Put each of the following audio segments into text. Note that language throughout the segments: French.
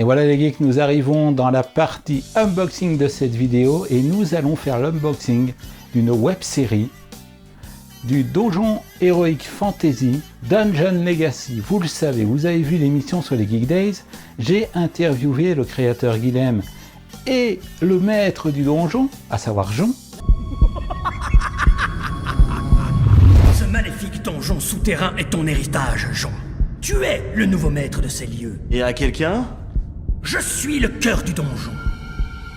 Et voilà les geeks, nous arrivons dans la partie unboxing de cette vidéo et nous allons faire l'unboxing d'une web série du Donjon Heroic Fantasy Dungeon Legacy. Vous le savez, vous avez vu l'émission sur les Geek Days, j'ai interviewé le créateur Guilhem et le maître du donjon, à savoir Jon. Ce maléfique donjon souterrain est ton héritage, Jon. Tu es le nouveau maître de ces lieux. Et à quelqu'un? Je suis le cœur du donjon.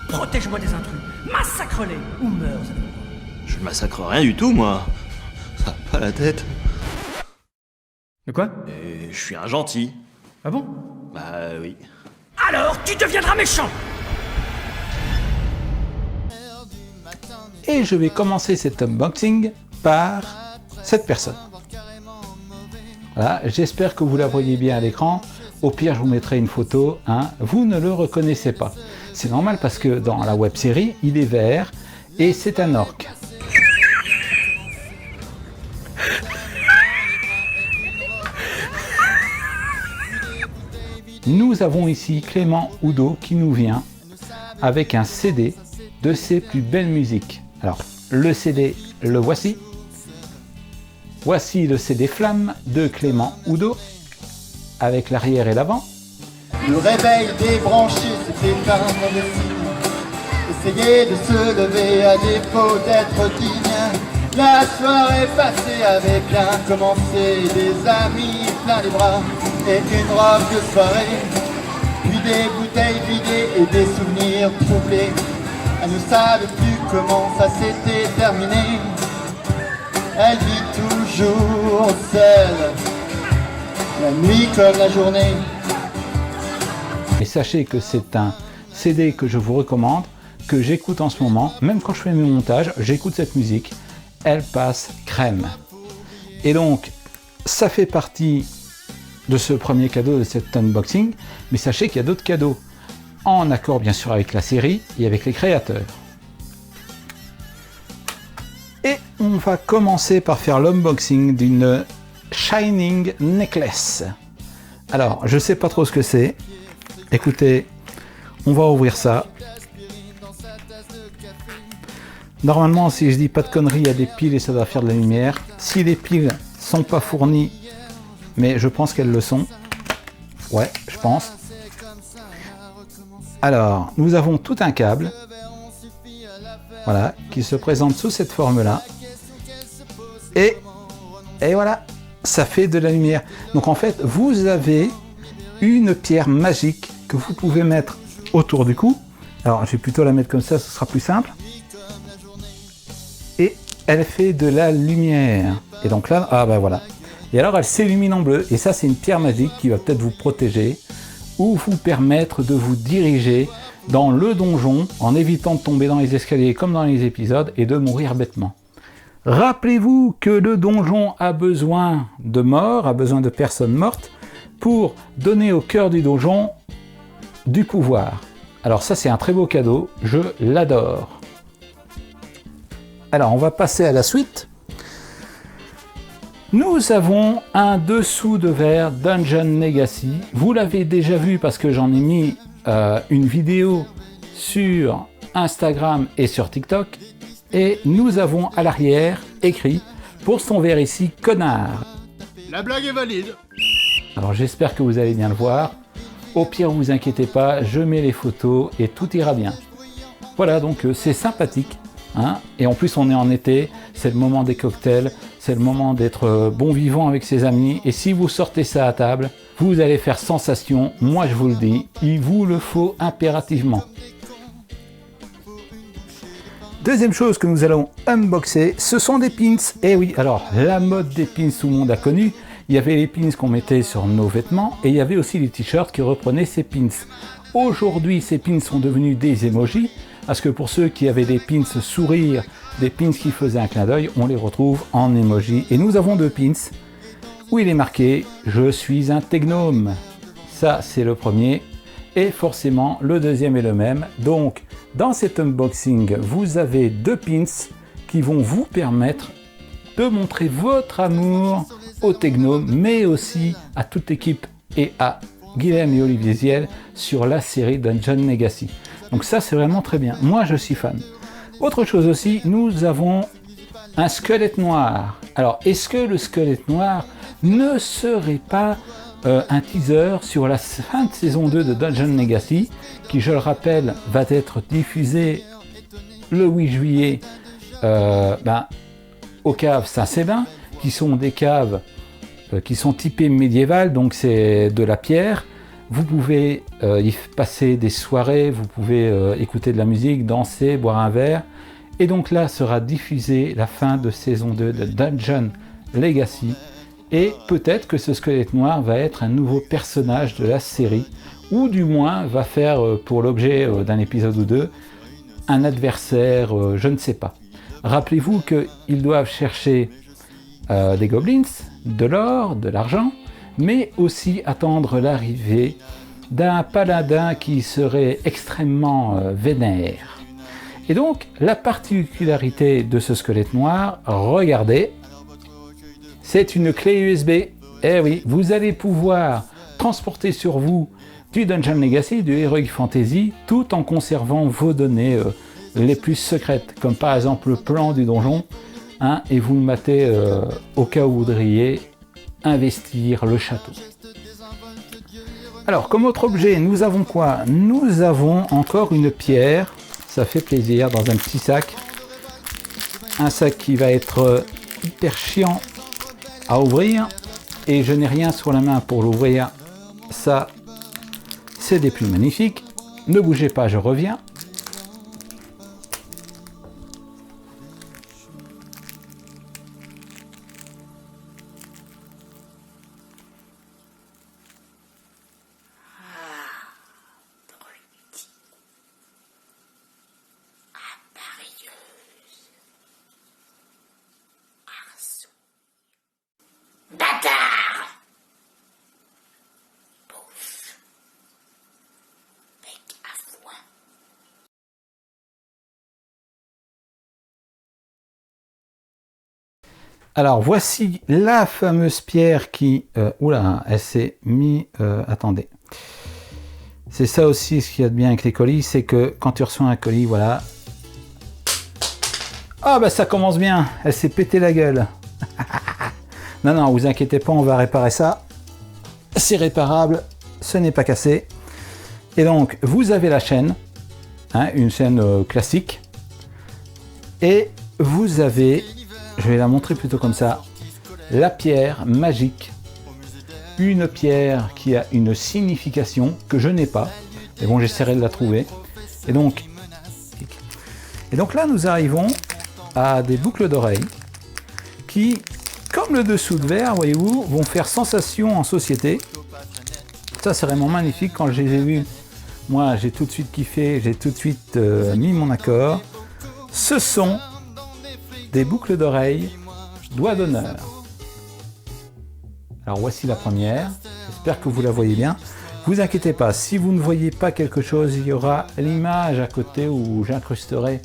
Protège-moi des intrus, massacre-les ou meurs avec moi. Je ne massacre rien du tout, moi. Ça a pas la tête. De quoi? Et je suis un gentil. Ah bon? Bah oui. Alors tu deviendras méchant! Et je vais commencer cet unboxing par cette personne. Voilà, j'espère que vous la voyez bien à l'écran. Au pire, je vous mettrai une photo. Vous ne le reconnaissez pas. C'est normal parce que dans la web série, il est vert et c'est un orc. Nous avons ici Clément Oudot qui nous vient avec un CD de ses plus belles musiques. Alors, le CD, le voici. Voici le CD Flamme de Clément Oudot, avec l'arrière et l'avant. Le réveil débranché, c'était un mauvais signe. Essayer de se lever à défaut d'être digne. La soirée passée avait bien commencé, des amis plein les bras et une robe de soirée. Puis des bouteilles vidées et des souvenirs troublés. Elle ne savait plus comment ça s'était terminé. Elle vit toujours seule, la nuit comme la journée. Et sachez que c'est un CD que je vous recommande, que j'écoute en ce moment, même quand je fais mes montages, j'écoute cette musique, elle passe crème. Et donc, ça fait partie de ce premier cadeau de cet unboxing, mais sachez qu'il y a d'autres cadeaux, en accord bien sûr avec la série et avec les créateurs. Et on va commencer par faire l'unboxing d'une Shining Necklace. Alors, je sais pas trop ce que c'est. Écoutez, on va ouvrir ça. Normalement, si je dis pas de conneries, il y a des piles et ça doit faire de la lumière. Si les piles sont pas fournies, mais je pense qu'elles le sont. Ouais, je pense. Alors, nous avons tout un câble. Voilà, qui se présente sous cette forme-là. Et voilà, ça fait de la lumière. Donc en fait, vous avez une pierre magique que vous pouvez mettre autour du cou. Alors, je vais plutôt la mettre comme ça, ce sera plus simple. Et elle fait de la lumière. Et donc là, ah ben voilà. Et alors, elle s'illumine en bleu. Et ça, c'est une pierre magique qui va peut-être vous protéger ou vous permettre de vous diriger dans le donjon en évitant de tomber dans les escaliers comme dans les épisodes et de mourir bêtement. Rappelez-vous que le donjon a besoin de morts, a besoin de personnes mortes pour donner au cœur du donjon du pouvoir. Alors ça, c'est un très beau cadeau, je l'adore. Alors on va passer à la suite. Nous avons un dessous de verre Dungeon Legacy. Vous l'avez déjà vu parce que j'en ai mis une vidéo sur Instagram et sur TikTok. Et nous avons à l'arrière écrit pour son verre ici, connard. La blague est valide. Alors j'espère que vous allez bien le voir. Au pire, vous inquiétez pas, je mets les photos et tout ira bien. Voilà, donc c'est sympathique. Et en plus, on est en été, c'est le moment des cocktails, c'est le moment d'être bon vivant avec ses amis. Et si vous sortez ça à table, vous allez faire sensation. Moi, je vous le dis, il vous le faut impérativement. Deuxième chose que nous allons unboxer, ce sont des pins. Et oui, alors la mode des pins, tout le monde a connu. Il y avait les pins qu'on mettait sur nos vêtements et il y avait aussi les t-shirts qui reprenaient ces pins. Aujourd'hui, ces pins sont devenus des emojis parce que pour ceux qui avaient des pins sourire, des pins qui faisaient un clin d'œil, on les retrouve en emoji. Et nous avons deux pins où il est marqué « Je suis un technome ». Ça, c'est le premier. Et forcément, le deuxième est le même. Donc, dans cet unboxing, vous avez deux pins qui vont vous permettre de montrer votre amour au technome, mais aussi à toute l'équipe et à Guilhem et Olivier Ziel sur la série Dungeon Legacy. Donc ça, c'est vraiment très bien. Moi, je suis fan. Autre chose aussi, nous avons un squelette noir. Alors, est-ce que le squelette noir ne serait pas un teaser sur la fin de saison 2 de Dungeon Legacy, qui, je le rappelle, va être diffusée le 8 juillet aux caves Saint-Sébin, qui sont des caves qui sont typées médiévales, donc c'est de la pierre. Vous pouvez y passer des soirées, vous pouvez écouter de la musique, danser, boire un verre. Et donc là sera diffusée la fin de saison 2 de Dungeon Legacy. Et peut-être que ce squelette noir va être un nouveau personnage de la série, ou du moins va faire pour l'objet d'un épisode ou deux, un adversaire, je ne sais pas. Rappelez-vous qu'ils doivent chercher des goblins, de l'or, de l'argent, mais aussi attendre l'arrivée d'un paladin qui serait extrêmement vénère. Et donc, la particularité de ce squelette noir, regardez, c'est une clé USB. Eh oui, vous allez pouvoir transporter sur vous du Dungeon Legacy, du Heroic Fantasy, tout en conservant vos données les plus secrètes, comme par exemple le plan du donjon, et vous le matez au cas où vous voudriez investir le château. Alors, comme autre objet, nous avons quoi? Nous avons encore une pierre, ça fait plaisir, dans un petit sac. Un sac qui va être hyper chiant à ouvrir, et je n'ai rien sur la main pour l'ouvrir. Ça, c'est des plus magnifiques. Ne bougez pas, je reviens. Alors voici la fameuse pierre qui... oula, elle s'est mis... attendez. C'est ça aussi ce qu'il y a de bien avec les colis, c'est que quand tu reçois un colis, voilà... Ah bah ça commence bien, elle s'est pété la gueule. Non, vous inquiétez pas, on va réparer ça. C'est réparable, ce n'est pas cassé. Et donc, vous avez la chaîne, une chaîne classique. Et vous avez... Je vais la montrer plutôt comme ça. La pierre magique. Une pierre qui a une signification que je n'ai pas. Mais bon, j'essaierai de la trouver. Et donc là, nous arrivons à des boucles d'oreilles qui, comme le dessous de verre, voyez-vous, vont faire sensation en société. Ça, c'est vraiment magnifique. Quand je les ai vus, moi, j'ai tout de suite kiffé. J'ai tout de suite mis mon accord. Ce sont des boucles d'oreilles, doigt d'honneur. Alors voici la première, j'espère que vous la voyez bien. Vous inquiétez pas, si vous ne voyez pas quelque chose, il y aura l'image à côté où j'incrusterai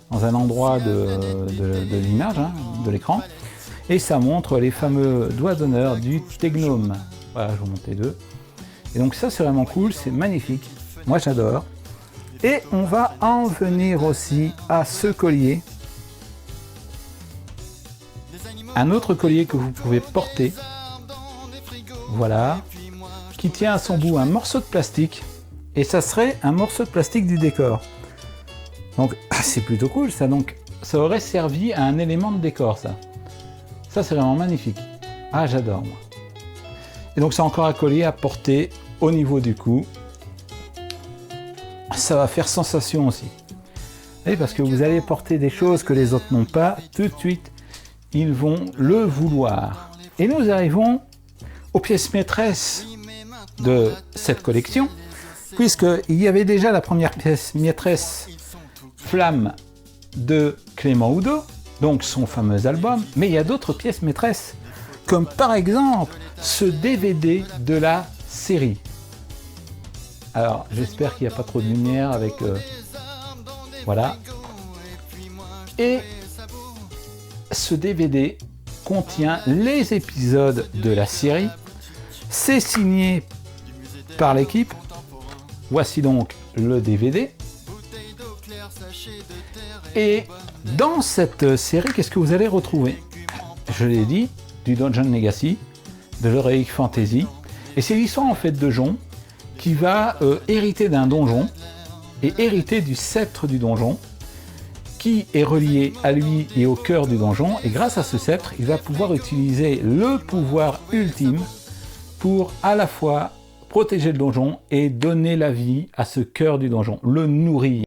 dans un endroit de l'image, de l'écran. Et ça montre les fameux doigts d'honneur du Tegnome. Voilà, je vous montre les deux. Et donc ça c'est vraiment cool, c'est magnifique. Moi j'adore. Et on va en venir aussi à ce collier. Un autre collier que vous pouvez porter, voilà, qui tient à son bout un morceau de plastique, et ça serait un morceau de plastique du décor. Donc c'est plutôt cool ça, donc ça aurait servi à un élément de décor ça. Ça c'est vraiment magnifique. Ah j'adore moi. Et donc c'est encore un collier à porter au niveau du cou. Ça va faire sensation aussi. Et parce que vous allez porter des choses que les autres n'ont pas, tout de suite ils vont le vouloir. Et nous arrivons aux pièces maîtresses de cette collection, puisqu'il y avait déjà la première pièce maîtresse Flamme de Clément Oudot, donc son fameux album, mais il y a d'autres pièces maîtresses, comme par exemple ce DVD de la série. Alors j'espère qu'il n'y a pas trop de lumière avec... voilà. Et ce DVD contient les épisodes de la série. C'est signé par l'équipe. Voici donc le DVD. Et dans cette série, qu'est-ce que vous allez retrouver? Je l'ai dit, du Dungeon Legacy, de l'Heroic Fantasy. Et c'est l'histoire en fait de Jon qui va hériter d'un donjon et hériter du sceptre du donjon qui est relié à lui et au cœur du donjon. Et grâce à ce sceptre, il va pouvoir utiliser le pouvoir ultime pour à la fois protéger le donjon et donner la vie à ce cœur du donjon, le nourrir.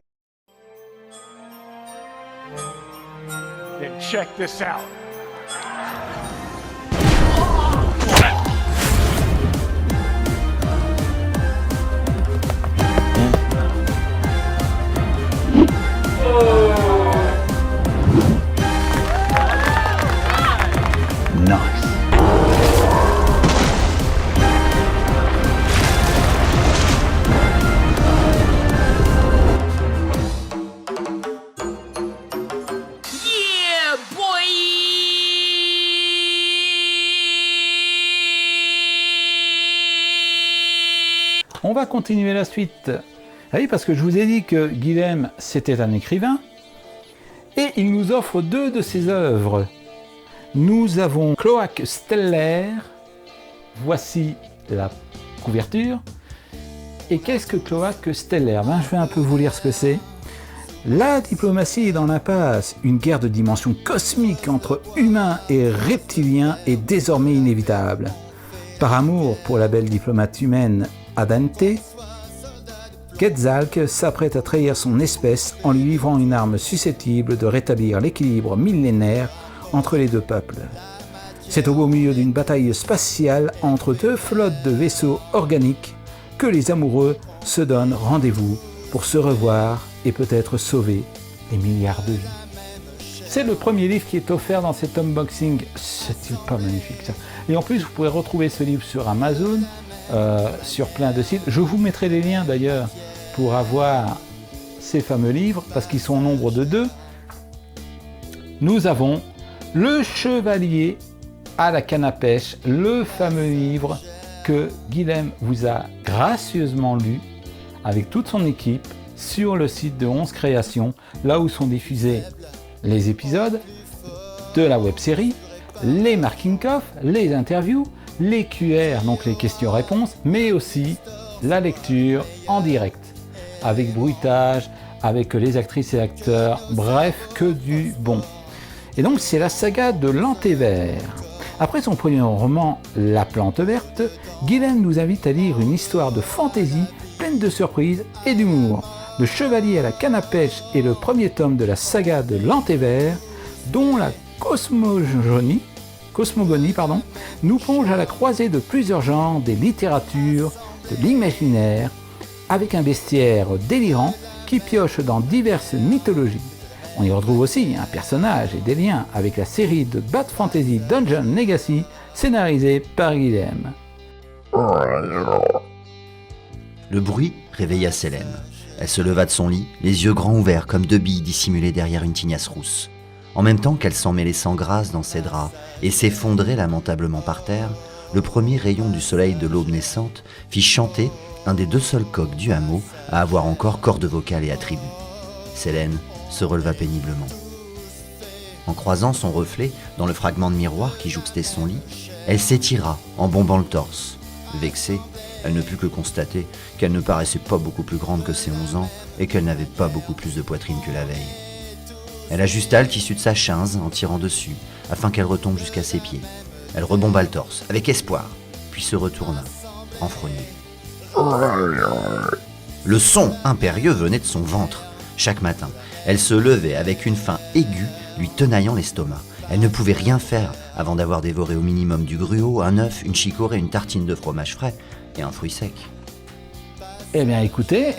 Then check this out. Nice. On va continuer la suite. Ah oui, parce que je vous ai dit que Guilhem, c'était un écrivain, et il nous offre deux de ses œuvres. Nous avons Cloaque Stellaire, voici la couverture. Et qu'est-ce que Cloaque Stellaire? Je vais un peu vous lire ce que c'est. La diplomatie est dans l'impasse. Une guerre de dimension cosmique entre humains et reptiliens est désormais inévitable. Par amour pour la belle diplomate humaine Adante, Quetzalc s'apprête à trahir son espèce en lui livrant une arme susceptible de rétablir l'équilibre millénaire entre les deux peuples. C'est au beau milieu d'une bataille spatiale entre deux flottes de vaisseaux organiques que les amoureux se donnent rendez-vous pour se revoir et peut-être sauver des milliards de vies. C'est le premier livre qui est offert dans cet unboxing. C'est-il pas magnifique ça? Et en plus, vous pouvez retrouver ce livre sur Amazon, sur plein de sites. Je vous mettrai les liens d'ailleurs pour avoir ces fameux livres, parce qu'ils sont au nombre de 2. Nous avons Le Chevalier à la canne à pêche, le fameux livre que Guilhem vous a gracieusement lu avec toute son équipe sur le site de 11 Créations, là où sont diffusés les épisodes de la web-série, les making-of, les interviews, les QR, donc les questions-réponses, mais aussi la lecture en direct, avec bruitage, avec les actrices et acteurs, bref, que du bon. Et donc c'est la saga de l'Antévert. Après son premier roman La Plante Verte, Guilhem nous invite à lire une histoire de fantaisie pleine de surprises et d'humour. Le Chevalier à la canne à pêche est le premier tome de la saga de l'Antévert, dont la cosmogonie nous plonge à la croisée de plusieurs genres des littératures, de l'imaginaire, avec un bestiaire délirant qui pioche dans diverses mythologies. On y retrouve aussi un personnage et des liens avec la série de Bad Fantasy Dungeon Legacy, scénarisée par Guilhem. Le bruit réveilla Sélène. Elle se leva de son lit, les yeux grands ouverts comme 2 billes dissimulées derrière une tignasse rousse. En même temps qu'elle s'emmêlait sans grâce dans ses draps et s'effondrait lamentablement par terre, le premier rayon du soleil de l'aube naissante fit chanter un des 2 seuls coqs du hameau à avoir encore corde vocale et attribut. Sélène se releva péniblement. En croisant son reflet dans le fragment de miroir qui jouxtait son lit, elle s'étira en bombant le torse. Vexée, elle ne put que constater qu'elle ne paraissait pas beaucoup plus grande que ses 11 ans et qu'elle n'avait pas beaucoup plus de poitrine que la veille. Elle ajusta le tissu de sa cheinze en tirant dessus, afin qu'elle retombe jusqu'à ses pieds. Elle rebomba le torse, avec espoir, puis se retourna, enfrognée. Le son impérieux venait de son ventre. Chaque matin, elle se levait avec une faim aiguë lui tenaillant l'estomac. Elle ne pouvait rien faire avant d'avoir dévoré au minimum du gruau, un œuf, une chicorée, une tartine de fromage frais et un fruit sec. Eh bien écoutez,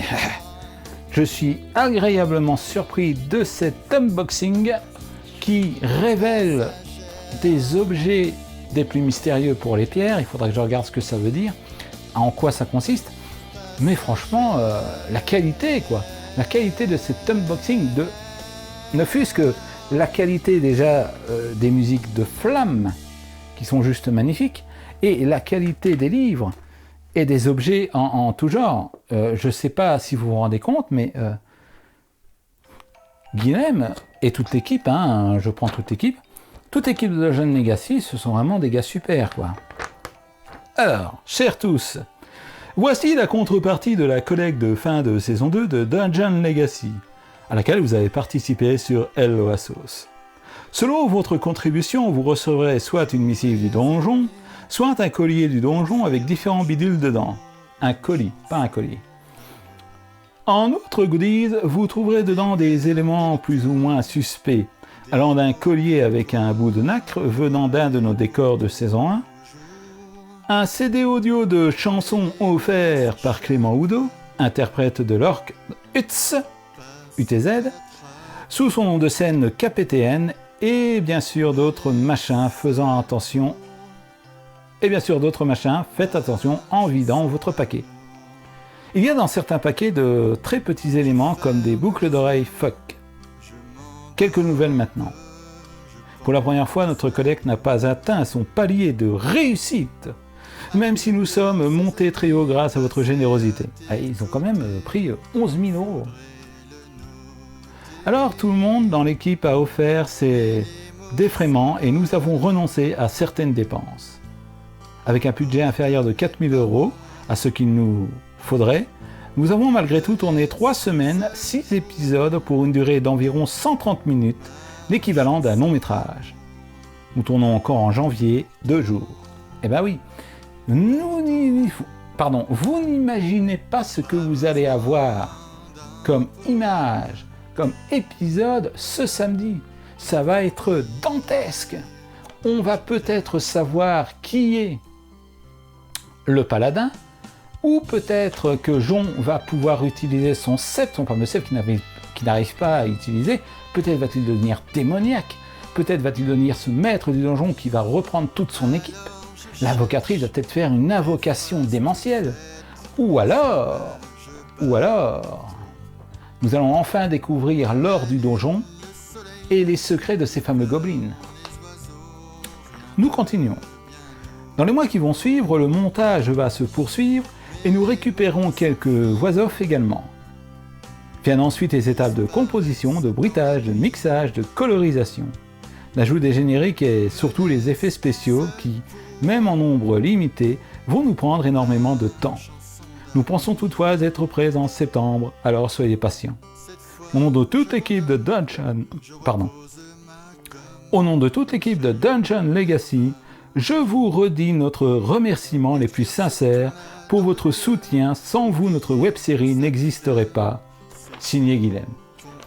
je suis agréablement surpris de cet unboxing qui révèle des objets des plus mystérieux pour les pierres. Il faudra que je regarde ce que ça veut dire, en quoi ça consiste. Mais franchement, la qualité quoi. La qualité de cet unboxing, ne fût-ce que la qualité déjà des musiques de Flamme, qui sont juste magnifiques, et la qualité des livres, et des objets en tout genre. Je ne sais pas si vous vous rendez compte, mais Guilhem et toute l'équipe, hein, je prends toute l'équipe de Dungeon Legacy, ce sont vraiment des gars super, quoi. Alors, chers tous, voici la contrepartie de la collecte de fin de saison 2 de Dungeon Legacy, à laquelle vous avez participé sur Hello Assos. Selon votre contribution, vous recevrez soit une missive du donjon, soit un collier du donjon avec différents bidules dedans. Un colis, pas un collier. En autres goodies, vous trouverez dedans des éléments plus ou moins suspects, allant d'un collier avec un bout de nacre venant d'un de nos décors de saison 1, un CD audio de chansons offert par Clément Oudot, interprète de l'orque UTZ, sous son nom de scène KPTN, et bien sûr d'autres machins faisant attention. Et bien sûr d'autres machins, faites attention en vidant votre paquet. Il y a dans certains paquets de très petits éléments comme des boucles d'oreilles fuck. Quelques nouvelles maintenant. Pour la première fois, notre collecte n'a pas atteint son palier de réussite, même si nous sommes montés très haut grâce à votre générosité. Ah, ils ont quand même pris 11 000 €. Alors tout le monde dans l'équipe a offert ses défraiements et nous avons renoncé à certaines dépenses. Avec un budget inférieur de 4 000 € à ce qu'il nous faudrait, nous avons malgré tout tourné 3 semaines, 6 épisodes pour une durée d'environ 130 minutes, l'équivalent d'un long métrage. Nous tournons encore en janvier, 2 jours. Eh ben oui, vous n'imaginez pas ce que vous allez avoir comme image, comme épisode ce samedi. Ça va être dantesque. On va peut-être savoir qui est le paladin, ou peut-être que Jon va pouvoir utiliser son sceptre, son fameux sceptre qu'il n'arrive pas à utiliser. Peut-être va-t-il devenir démoniaque, peut-être va-t-il devenir ce maître du donjon qui va reprendre toute son équipe. L'invocatrice va peut-être faire une invocation démentielle. Ou alors, nous allons enfin découvrir l'or du donjon et les secrets de ces fameux gobelins. Nous continuons. Dans les mois qui vont suivre, le montage va se poursuivre et nous récupérons quelques voix-off également. Viennent ensuite les étapes de composition, de bruitage, de mixage, de colorisation, l'ajout des génériques et surtout les effets spéciaux qui, même en nombre limité, vont nous prendre énormément de temps. Nous pensons toutefois être prêts en septembre, alors soyez patients. Au nom de toute l'équipe de Dungeon Legacy, je vous redis notre remerciement les plus sincères pour votre soutien. Sans vous, notre web-série n'existerait pas. Signé Guilhem.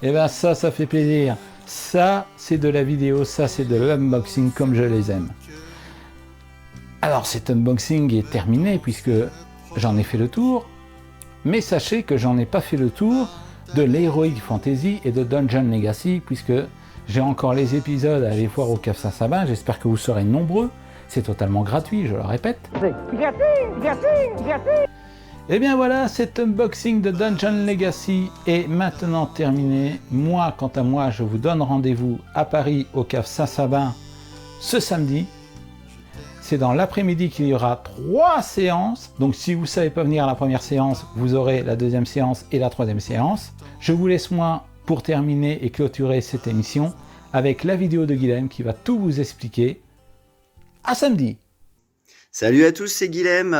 Et bien ça fait plaisir. Ça, c'est de la vidéo, ça, c'est de l'unboxing comme je les aime. Alors cet unboxing est terminé puisque j'en ai fait le tour, mais sachez que j'en ai pas fait le tour de l'Heroic Fantasy et de Dungeon Legacy puisque j'ai encore les épisodes à aller voir au Cave Saint-Sabin. J'espère que vous serez nombreux. C'est totalement gratuit, je le répète. Gratuit. Et bien voilà, cet unboxing de Dungeon Legacy est maintenant terminé. Moi, quant à moi, je vous donne rendez-vous à Paris au Cave Saint-Sabin ce samedi. C'est dans l'après-midi qu'il y aura 3 séances. Donc si vous ne savez pas venir à la première séance, vous aurez la deuxième séance et la troisième séance. Je vous laisse moi pour terminer et clôturer cette émission avec la vidéo de Guilhem qui va tout vous expliquer. À samedi. Salut à tous, c'est Guilhem.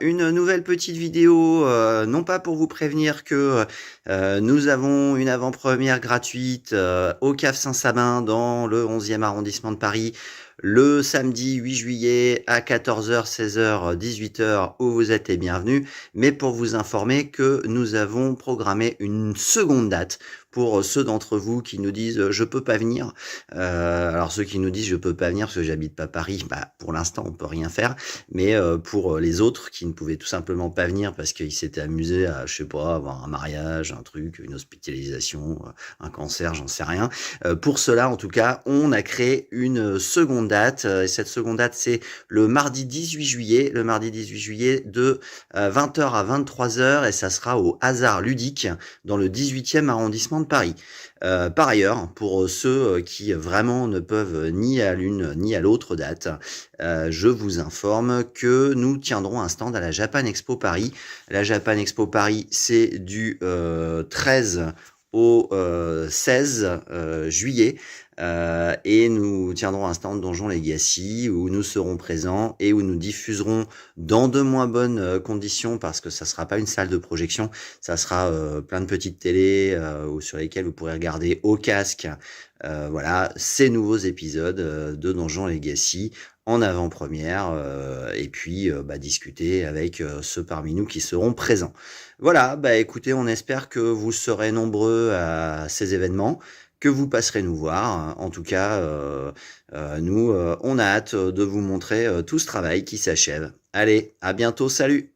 Une nouvelle petite vidéo, non pas pour vous prévenir que nous avons une avant-première gratuite au Cave Saint-Sabin dans le 11e arrondissement de Paris le samedi 8 juillet à 14h, 16h, 18h où vous êtes les bienvenus, mais pour vous informer que nous avons programmé une seconde date pour ceux d'entre vous qui nous disent je peux pas venir. Alors ceux qui nous disent je peux pas venir parce que j'habite pas Paris, pour l'instant on peut rien faire, mais pour les autres qui ne pouvaient tout simplement pas venir parce qu'ils s'étaient amusés à je sais pas avoir un mariage, un truc, une hospitalisation, un cancer, j'en sais rien. Pour cela en tout cas on a créé une seconde date. Et cette seconde date c'est le mardi 18 juillet, de 20h à 23h et ça sera au Hasard Ludique dans le 18e arrondissement Disneyland Paris. Par ailleurs, pour ceux qui vraiment ne peuvent ni à l'une ni à l'autre date, je vous informe que nous tiendrons un stand à la Japan Expo Paris. La Japan Expo Paris, c'est du 13 au 16 juillet. Et nous tiendrons un stand Donjon Legacy où nous serons présents et où nous diffuserons dans de moins bonnes conditions, parce que ça sera pas une salle de projection, ça sera plein de petites télés sur lesquelles vous pourrez regarder au casque voilà, ces nouveaux épisodes de Donjon Legacy en avant-première et puis discuter avec ceux parmi nous qui seront présents. Voilà, écoutez, on espère que vous serez nombreux à ces événements, que vous passerez nous voir. En tout cas, nous, on a hâte de vous montrer tout ce travail qui s'achève. Allez, à bientôt, salut!